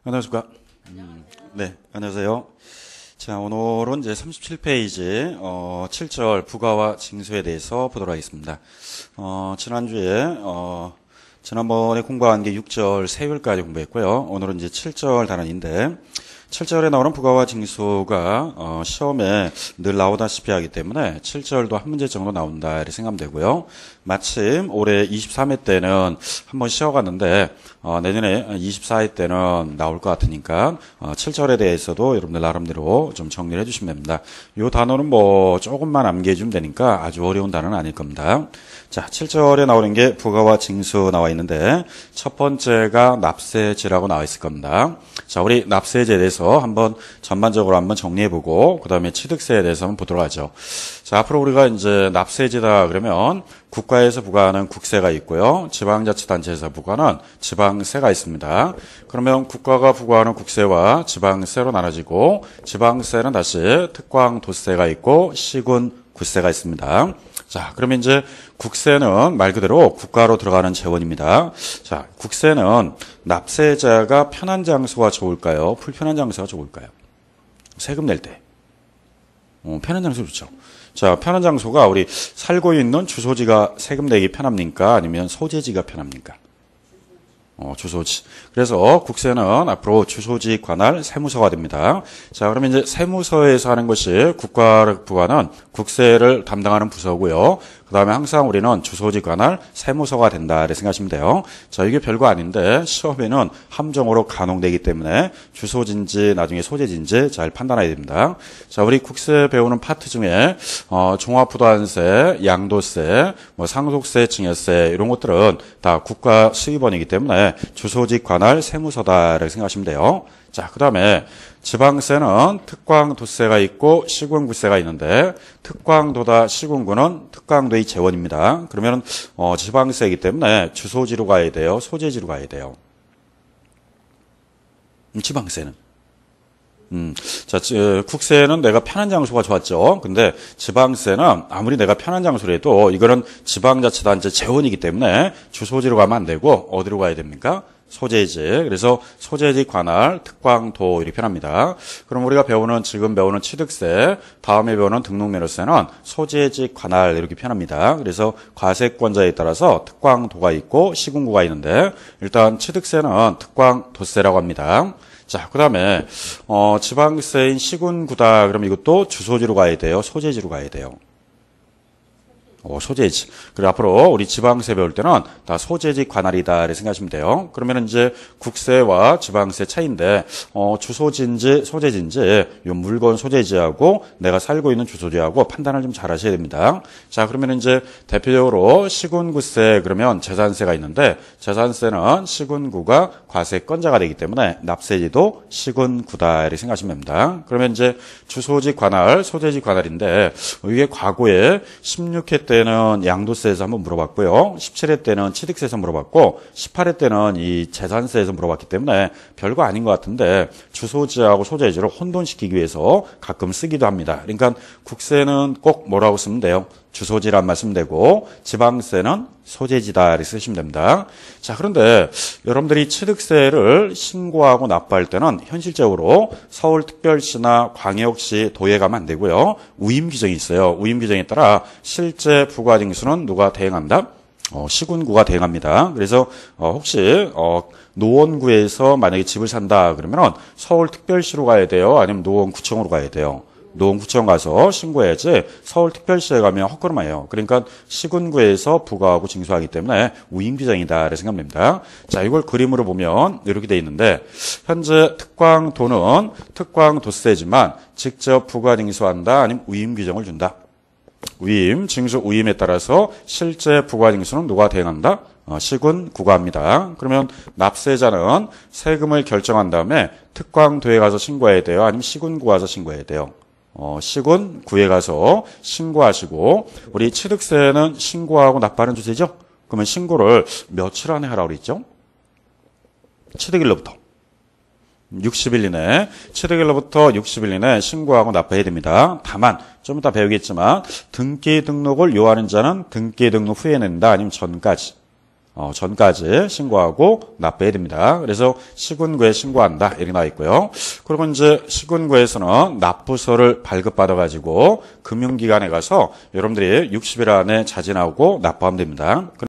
안녕하십니까. 네, 안녕하세요. 자, 오늘은 이제 37페이지, 7절 부가와 징수에 대해서 보도록 하겠습니다. 지난주에, 지난번에 공부한 게 6절 세율까지 공부했고요. 오늘은 이제 7절 단원인데, 7절에 나오는 부가와 징수가 시험에 늘 나오다시피 하기 때문에 7절도 한 문제 정도 나온다 이렇게 생각하면 되고요. 마침 올해 23회 때는 한번 쉬어갔는데 내년에 24회 때는 나올 것 같으니까 7절에 대해서도 여러분들 나름대로 좀 정리를 해주시면 됩니다. 이 단어는 뭐 조금만 암기해주면 되니까 아주 어려운 단어는 아닐 겁니다. 자, 7절에 나오는 게 부가와 징수 나와 있는데 첫 번째가 납세제라고 나와 있을 겁니다. 자, 우리 납세제에 대해서 한번 전반적으로 한번 정리해보고 그 다음에 취득세에 대해서 한번 보도록 하죠. 자, 앞으로 우리가 이제 납세제다 그러면 국가에서 부과하는 국세가 있고요. 지방자치단체에서 부과하는 지방세가 있습니다. 그러면 국가가 부과하는 국세와 지방세로 나눠지고 지방세는 다시 특광도세가 있고 시군구세가 있습니다. 자, 그러면 이제 국세는 말 그대로 국가로 들어가는 재원입니다. 자, 국세는 납세자가 편한 장소가 좋을까요? 불편한 장소가 좋을까요? 세금 낼 때. 편한 장소 좋죠. 자, 편한 장소가 우리 살고 있는 주소지가 세금 내기 편합니까? 아니면 소재지가 편합니까? 주소지. 그래서 국세는 앞으로 주소지 관할 세무서가 됩니다. 자, 그러면 이제 세무서에서 하는 것이 국가를 부과하는 국세를 담당하는 부서고요. 그 다음에 항상 우리는 주소지 관할 세무서가 된다 이렇게 생각하시면 돼요. 자, 이게 별거 아닌데 시험에는 함정으로 간혹되기 때문에 주소지인지 나중에 소재지인지 잘 판단해야 됩니다. 자, 우리 국세 배우는 파트 중에 종합부동산세, 양도세, 뭐 상속세, 증여세 이런 것들은 다 국가 수입원이기 때문에 주소지 관할 세무서다 이렇게 생각하시면 돼요. 자, 그 다음에 지방세는 특광도세가 있고 시군구세가 있는데 특광도다 시군구는 특광도의 재원입니다. 그러면 지방세이기 때문에 주소지로 가야 돼요? 소재지로 가야 돼요? 지방세는. 자, 국세는 내가 편한 장소가 좋았죠. 근데 지방세는 아무리 내가 편한 장소라도 이거는 지방자치단체 재원이기 때문에 주소지로 가면 안 되고 어디로 가야 됩니까? 소재지. 그래서 소재지 관할 특광도 이렇게 편합니다. 그럼 우리가 지금 배우는 취득세, 다음에 배우는 등록면허세는 소재지 관할 이렇게 편합니다. 그래서 과세권자에 따라서 특광도가 있고 시군구가 있는데 일단 취득세는 특광도세라고 합니다. 자, 그 다음에 지방세인 시군구다. 그럼 이것도 주소지로 가야 돼요? 소재지로 가야 돼요? 소재지. 그리고 앞으로 우리 지방세 배울 때는 다 소재지 관할이다 이렇게 생각하시면 돼요. 그러면 이제 국세와 지방세 차이인데 주소지인지 소재지인지 이 물건 소재지하고 내가 살고 있는 주소지하고 판단을 좀 잘 하셔야 됩니다. 자, 그러면 이제 대표적으로 시군구세 그러면 재산세가 있는데 재산세는 시군구가 과세권자가 되기 때문에 납세지도 시군구다 이렇게 생각하시면 됩니다. 그러면 이제 주소지 관할, 소재지 관할인데 이게 과거에 16회 때는 양도세에서 한번 물어봤고요. 17회 때는 취득세에서 물어봤고 18회 때는 이 재산세에서 물어봤기 때문에 별거 아닌 것 같은데 주소지하고 소재지를 혼돈시키기 위해서 가끔 쓰기도 합니다. 그러니까 국세는 꼭 뭐라고 쓰면 돼요? 주소지란 말씀 되고 지방세는 소재지다 이렇게 쓰시면 됩니다. 자, 그런데 여러분들이 취득세를 신고하고 납부할 때는 현실적으로 서울특별시나 광역시 도에 가면 안 되고요. 우임 규정이 있어요. 우임 규정에 따라 실제 부과징수는 누가 대행한다? 시군구가 대행합니다. 그래서 혹시 노원구에서 만약에 집을 산다 그러면 서울특별시로 가야 돼요? 아니면 노원구청으로 가야 돼요? 노원구청 가서 신고해야지 서울특별시에 가면 헛걸음이에요. 그러니까 시군구에서 부과하고 징수하기 때문에 우임규정이다 이렇게 생각됩니다. 자, 이걸 그림으로 보면 이렇게 돼 있는데 현재 특광도는 특광도세지만 직접 부과징수한다 아니면 우임규정을 준다. 징수 우임에 따라서 실제 부과징수는 누가 대행한다? 시군구가 합니다. 그러면 납세자는 세금을 결정한 다음에 특광도에 가서 신고해야 돼요? 아니면 시군구 가서 신고해야 돼요? 시군구에 가서 신고하시고 우리 취득세는 신고하고 납부하는 주제죠? 그러면 신고를 며칠 안에 하라고 그랬죠? 취득일로부터 60일 이내, 취득일로부터 60일 이내 신고하고 납부해야 됩니다. 다만 좀 이따 배우겠지만 등기 등록을 요하는 자는 등기 등록 후에 낸다 아니면 전까지 전까지 신고하고 납부해야 됩니다. 그래서 시군구에 신고한다 이렇게 나와 있고요. 그리고 이제 시군구에서는 납부서를 발급받아 가지고 금융기관에 가서 여러분들이 60일 안에 자진하고 납부하면 됩니다.